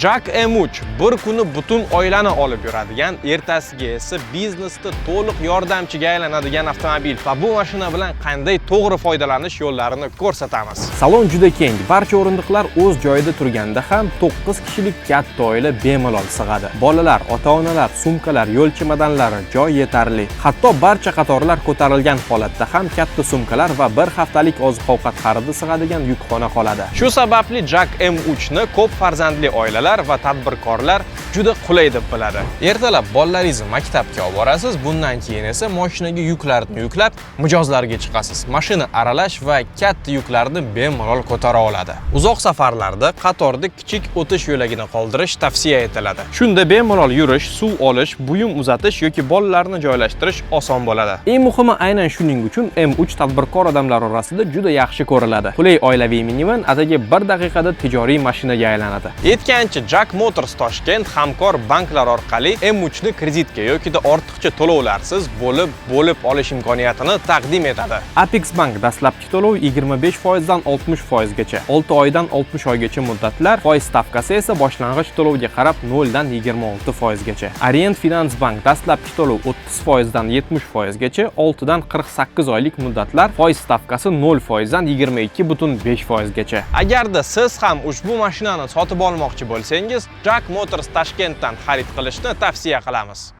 Jack M3 bir kuni butun oilani olib yuradigan, ertasiga esa biznesda to'liq yordamchiga aylanadigan avtomobil va bu mashina bilan qanday to'g'ri foydalanish yo'llarini ko'rsatamiz. Salon juda keng, barcha o'rindiqlar o'z joyida turganda ham 9 kishilik katta oila bemalol sig'adi. Bolalar, ota-onalar, sumkalar, yo'l chemodanlari joy yetarli. Hatto barcha qatorlar ko'tarilgan holatda ham katta sumkalar va bir haftalik oziq-ovqat xaridi sig'adigan yukxona qoladi. Shu sababli Jack M3 ni ko'p farzandli oilalar va tadbirkorlar juda qulay deb biladi. Ertalab bolalaringizni maktabga olib borasiz, bundan keyin esa mashinaga yuklarni yuklab, mijozlarga chiqasiz. Mashina aralash va katta yuklarni bemalol ko'tara oladi. Uzoq safarlarda qatorda kichik o'tish yo'lagini qoldirish tavsiya etiladi. Shunda bemalol yurish, suv olish, buyum uzatish yoki bolalarni joylashtirish oson bo'ladi. Eng muhimi aynan shuning uchun M3 tadbirkor odamlar orasida juda yaxshi ko'riladi. Qulay oilaviy minivan atigi 1 daqiqada tijoriy mashinaga aylanadi. Aytgancha Jack Motors Toshkent hamkor banklar orqali M3 ni kreditga yoki ortiqcha to'lovlarsiz bo'lib olish imkoniyatini taqdim etadi. Apex Bank dastlabki to'lov 25% dan 60% gacha, 6 oydan 60 oygacha muddatlar, foiz stavkasi esa boshlang'ich to'lovga qarab 0 dan 26% gacha. Orient Finance Bank dastlabki to'lov 30% dan 70% gacha, 6 dan 48 oylik muddatlar, foiz stavkasi 0% dan 22,5% gacha. Agarda siz ham ushbu mashinani sotib olmoqchi bo'lsangiz, Jack Motors Toshkentdan xarid qilishni tavsiya qilamiz.